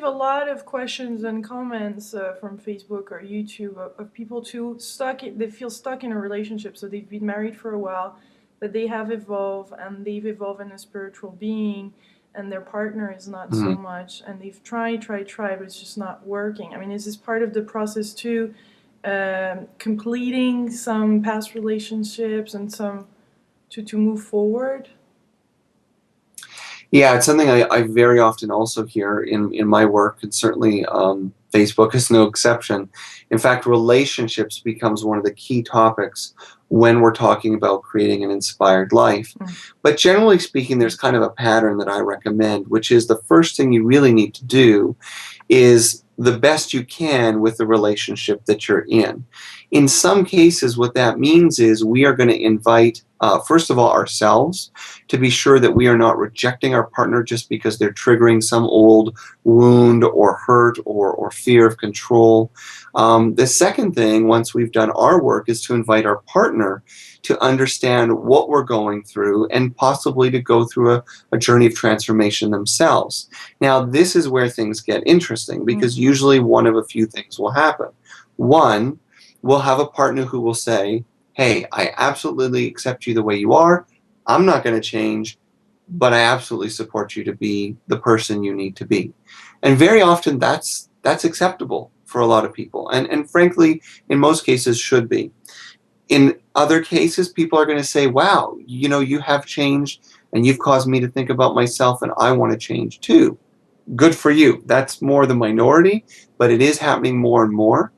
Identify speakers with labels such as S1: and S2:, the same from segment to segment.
S1: a lot of questions and comments from Facebook or YouTube of people too they feel stuck in a relationship. So they've been married for a while, but they have evolved and they've evolved in a spiritual being, and their partner is not so
S2: Mhm.
S1: much. And they've tried, but it's just not working. I mean, is this part of the process too? Completing some past relationships and some to move forward.
S2: Yeah, it's something I very often also hear in my work, and certainly Facebook is no exception. In fact, relationships becomes one of the key topics when we're talking about creating an inspired life.
S1: Mm.
S2: But generally speaking, there's kind of a pattern that I recommend, which is the first thing you really need to do is the best you can with the relationship that you're in. In some cases, what that means is we are going to invite, first of all, ourselves to be sure that we are not rejecting our partner just because they're triggering some old wound or hurt or fear of control. The second thing, once we've done our work, is to invite our partner to understand what we're going through and possibly to go through a journey of transformation themselves. Now, this is where things get interesting because usually one of a few things will happen. One, we'll have a partner who will say, hey, I absolutely accept you the way you are. I'm not going to change, but I absolutely support you to be the person you need to be. And very often that's acceptable for a lot of people. And frankly, in most cases should be. In other cases, people are going to say, wow, you have changed and you've caused me to think about myself and I want to change too. Good for you. That's more the minority, but it is happening more and more.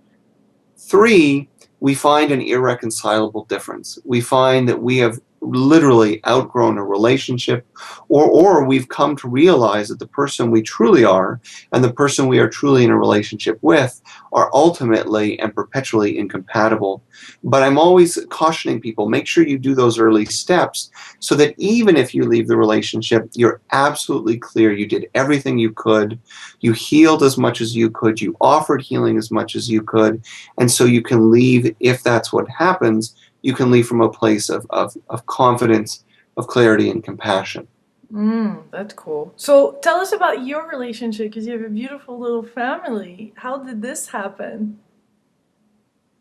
S2: Three, we find an irreconcilable difference. We find that we have literally outgrown a relationship, or we've come to realize that the person we truly are and the person we are truly in a relationship with are ultimately and perpetually incompatible. But I'm always cautioning people, make sure you do those early steps so that even if you leave the relationship, you're absolutely clear you did everything you could, you healed as much as you could, you offered healing as much as you could, and so you can leave, if that's what happens, you can leave from a place of confidence, of clarity, and compassion.
S1: That's cool. So tell us about your relationship because you have a beautiful little family. How did this happen?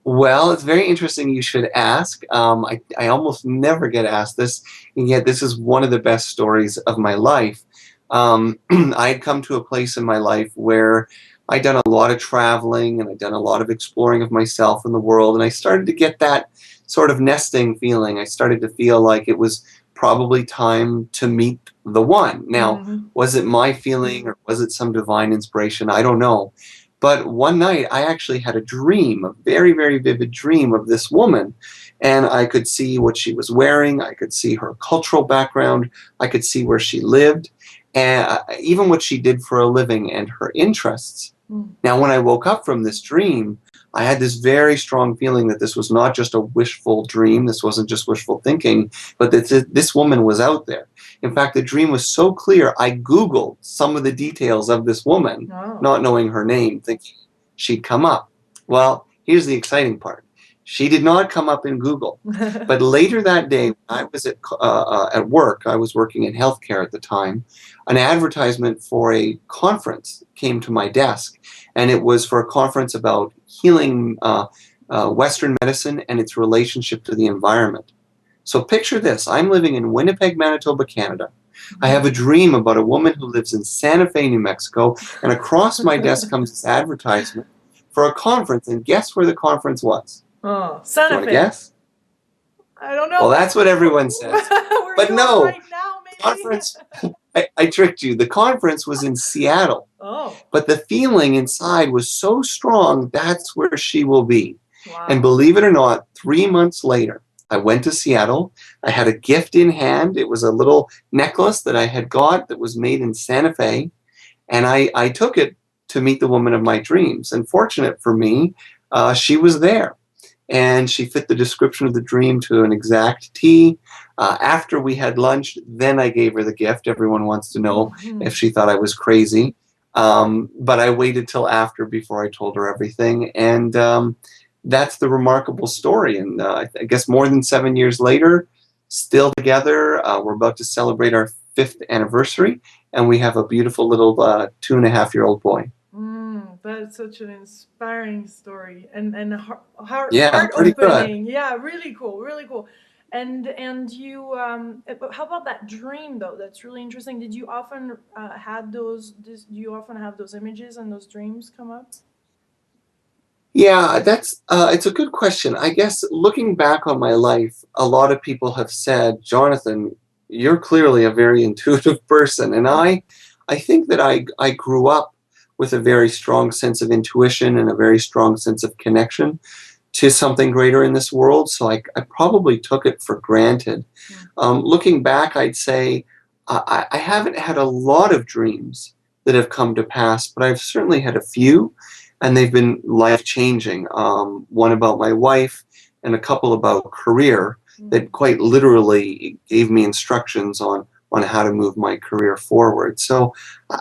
S2: Well, it's very interesting you should ask. I almost never get asked this, and yet this is one of the best stories of my life. I had come to a place in my life where I'd done a lot of traveling and I'd done a lot of exploring of myself and the world, and I started to get that sort of nesting feeling. I started to feel like it was probably time to meet the one. Now, was it my feeling or was it some divine inspiration? I don't know. But one night I actually had a dream, a very, very vivid dream of this woman. And I could see what she was wearing. I could see her cultural background. I could see where she lived, and even what she did for a living and her interests. Now, when I woke up from this dream, I had this very strong feeling that this was not just a wishful dream. This wasn't just wishful thinking, but that this woman was out there. In fact, the dream was so clear, I Googled some of the details of this woman, not knowing her name, thinking she'd come up. Well, here's the exciting part. She did not come up in Google. But later that day, I was at work. I was working in healthcare at the time. An advertisement for a conference came to my desk, and it was for a conference about healing Western medicine and its relationship to the environment. So picture this. I'm living in Winnipeg, Manitoba, Canada. I have a dream about a woman who lives in Santa Fe, New Mexico, and across my desk comes this advertisement for a conference, and guess where the conference was?
S1: Oh,
S2: Do you
S1: Santa
S2: want to
S1: Fe.
S2: guess?
S1: I don't
S2: Well,
S1: know.
S2: that's what everyone says.
S1: Where
S2: But
S1: you are
S2: no,
S1: right now, maybe.
S2: conference, I tricked you. The conference was in Seattle.
S1: Oh,
S2: But the feeling inside was so strong, that's where she will be. And
S1: wow.
S2: believe it or not, 3 months later, I went to Seattle. I had a gift in hand. It was a little necklace that I had got that was made in Santa Fe. And I took it to meet the woman of my dreams. And fortunate for me, she was there. And she fit the description of the dream to an exact T. After we had lunch, then I gave her the gift. Everyone wants to know if she thought I was crazy. But I waited till after before I told her everything. And that's the remarkable story. And I guess more than 7 years later, still together. We're about to celebrate our 5th anniversary. And we have a beautiful little 2.5-year-old boy.
S1: that's such an inspiring story and
S2: Yeah,
S1: heart
S2: pretty good.
S1: opening. Yeah, really cool, really cool. And you how about that dream though? That's really interesting. Did you often do you often have those images and those dreams come up?
S2: Yeah, that's it's a good question. I guess looking back on my life, a lot of people have said, Jonathan, you're clearly a very intuitive person. And I think that I grew up with a very strong sense of intuition and a very strong sense of connection to something greater in this world. So I probably took it for granted.
S1: Mm.
S2: Looking back, I'd say I haven't had a lot of dreams that have come to pass, but I've certainly had a few, and they've been life changing. One about my wife, and a couple about career that quite literally gave me instructions on how to move my career forward. So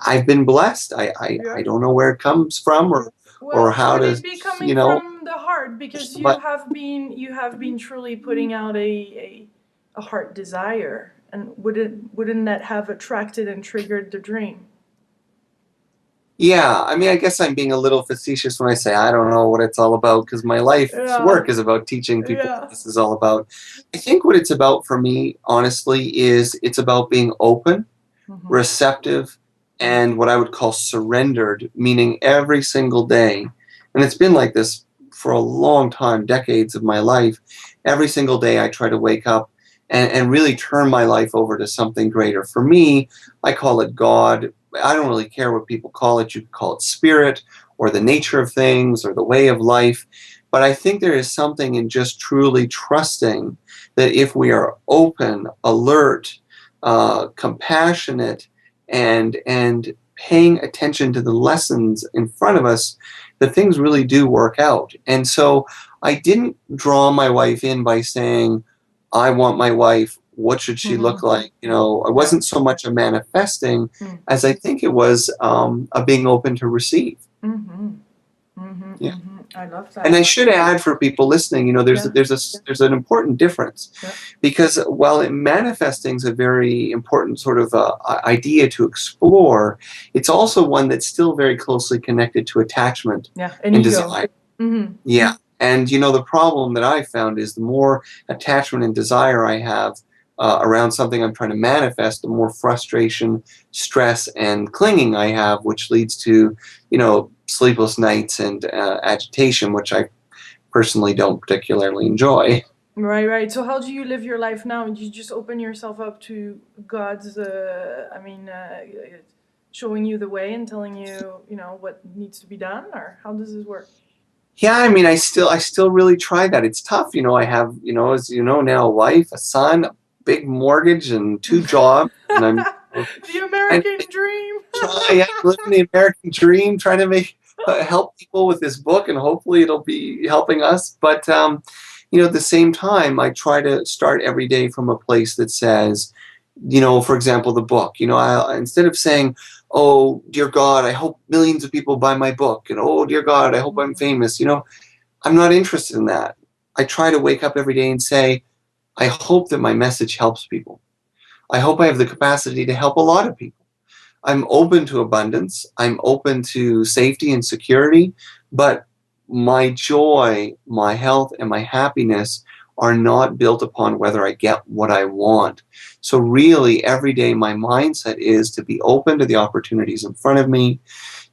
S2: I've been blessed. I
S1: Yeah.
S2: don't know where it comes from or
S1: Well,
S2: how
S1: could
S2: to,
S1: it be coming
S2: you know,
S1: from the heart? Because
S2: but
S1: you have been truly putting out a heart desire, and wouldn't that have attracted and triggered the dream?
S2: yeah, I mean, I guess I'm being a little facetious when I say I don't know what it's all about because my life's
S1: Yeah,
S2: work is about teaching people what
S1: yeah.
S2: this is all about. I think what it's about for me, honestly, is it's about being open,
S1: Hmm.
S2: receptive, and what I would call surrendered, meaning every single day. And it's been like this for a long time, decades of my life. Every single day I try to wake up and really turn my life over to something greater. For me, I call it God. I don't really care what people call it. You could call it spirit or the nature of things or the way of life. But I think there is something in just truly trusting that if we are open, alert, compassionate, and paying attention to the lessons in front of us, that things really do work out. And so I didn't draw my wife in by saying, I want my wife. What should she look
S1: Hmm.
S2: like? You know, it
S1: Yeah.
S2: wasn't so much a manifesting
S1: Mm.
S2: as I think it was a being open to receive.
S1: Hmm. Hmm.
S2: Yeah.
S1: Hmm. I love
S2: And I
S1: that.
S2: should add for people listening, you know,
S1: Yeah.
S2: there's an important difference
S1: Yeah.
S2: because while manifesting is a very important sort of idea to explore, it's also one that's still very closely connected to attachment
S1: Yeah. An
S2: and
S1: ego.
S2: desire.
S1: Hmm.
S2: Yeah. And you know, the problem that I found is the more attachment and desire I have around something I'm trying to manifest, the more frustration, stress, and clinging I have, which leads to, you know, sleepless nights and agitation, which I personally don't particularly enjoy.
S1: Right, right. So how do you live your life now? Do you just open yourself up to God's, showing you the way and telling you, what needs to be done, or how does this work?
S2: Yeah, I mean, I still really try that. It's tough, you know. I have, you know, as you know now, a wife, a son, a big mortgage, and two jobs, and I'm
S1: The
S2: and
S1: American dream.
S2: yeah, living the American dream, trying to make help people with this book, and hopefully it'll be helping us. But you know, at the same time, I try to start every day from a place that says, you know, for example, the book. You know, instead of saying, "Oh dear God, I hope millions of people buy my book," and "Oh dear God, I hope I'm
S1: Mhm.
S2: famous," you know, I'm not interested in that. I try to wake up every day and say, "I hope that my message helps people. I hope I have the capacity to help a lot of people." I'm open to abundance. I'm open to safety and security, but my joy, my health, and my happiness are not built upon whether I get what I want. So, really, every day, my mindset is to be open to the opportunities in front of me,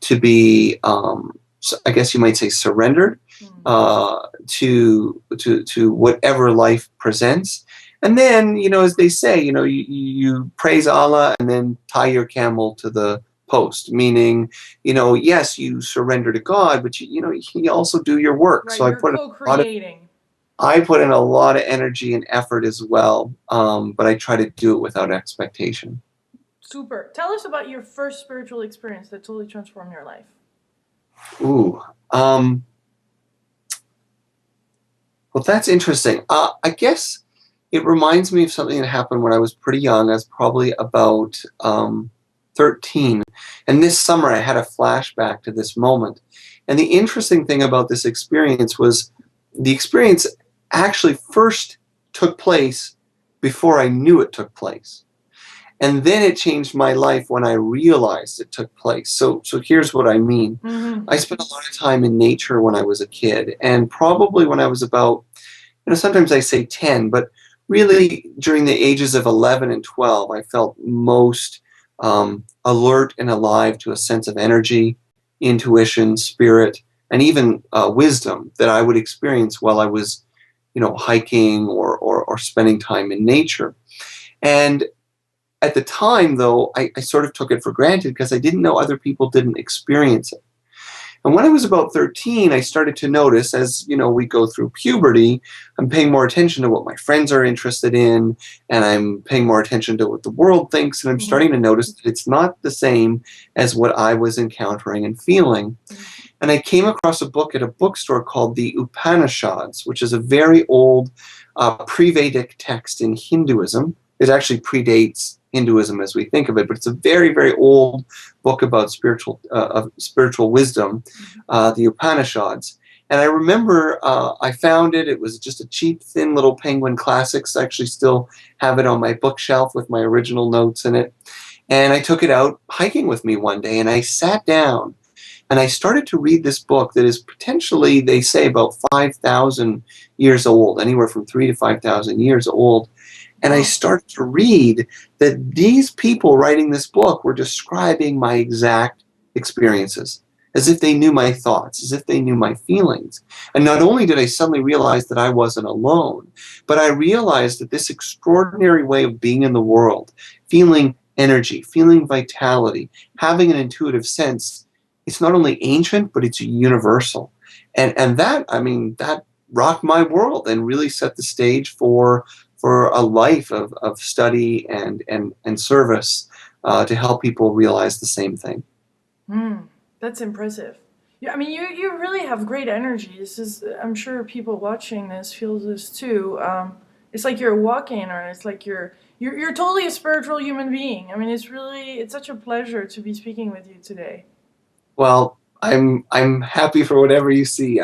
S2: to be, I guess you might say, surrendered
S1: Mm.
S2: to whatever life presents. And then, you know, as they say, you know, you praise Allah and then tie your camel to the post, meaning, you know, yes, you surrender to God, but you know, you also do your work.
S1: Right,
S2: So
S1: you're co-creating.
S2: I put in a lot of energy and effort as well, but I try to do it without expectation.
S1: Super. Tell us about your first spiritual experience that totally transformed your life.
S2: Ooh, um, well, that's interesting. I guess it reminds me of something that happened when I was pretty young. I was probably about 13. And this summer, I had a flashback to this moment. And the interesting thing about this experience was the experience actually first took place before I knew it took place. And then it changed my life when I realized it took place. So here's what I mean.
S1: Mm-hmm.
S2: I spent a lot of time in nature when I was a kid, and probably when I was about, sometimes I say 10, but really during the ages of 11 and 12, I felt most alert and alive to a sense of energy, intuition, spirit, and even wisdom that I would experience while I was, hiking or spending time in nature. And at the time, though, I sort of took it for granted because I didn't know other people didn't experience it. And when I was about 13, I started to notice as, we go through puberty, I'm paying more attention to what my friends are interested in, and I'm paying more attention to what the world thinks, and I'm
S1: Mhm.
S2: starting to notice that it's not the same as what I was encountering and feeling. And I came across a book at a bookstore called the Upanishads, which is a very old pre-Vedic text in Hinduism. It actually predates Hinduism as we think of it, but it's a very, very old book about spiritual wisdom, the Upanishads. And I remember I found it. It was just a cheap, thin little Penguin Classics. I actually still have it on my bookshelf with my original notes in it. And I took it out hiking with me one day, and I sat down and I started to read this book that is potentially, they say, about 5,000 years old, anywhere from 3 to 5,000 years old. And I
S1: Wow.
S2: started to read that these people writing this book were describing my exact experiences, as if they knew my thoughts, as if they knew my feelings. And not only did I suddenly realize that I wasn't alone, but I realized that this extraordinary way of being in the world, feeling energy, feeling vitality, having an intuitive sense, it's not only ancient, but it's universal. And that, I mean, that rocked my world and really set the stage for a life of study and service to help people realize the same thing.
S1: Mm, that's impressive. Yeah, I mean, you really have great energy. This is, I'm sure people watching this feel this too. It's like you're walking, or it's like you're totally a spiritual human being. I mean, it's such a pleasure to be speaking with you today.
S2: Well, I'm happy for whatever you see.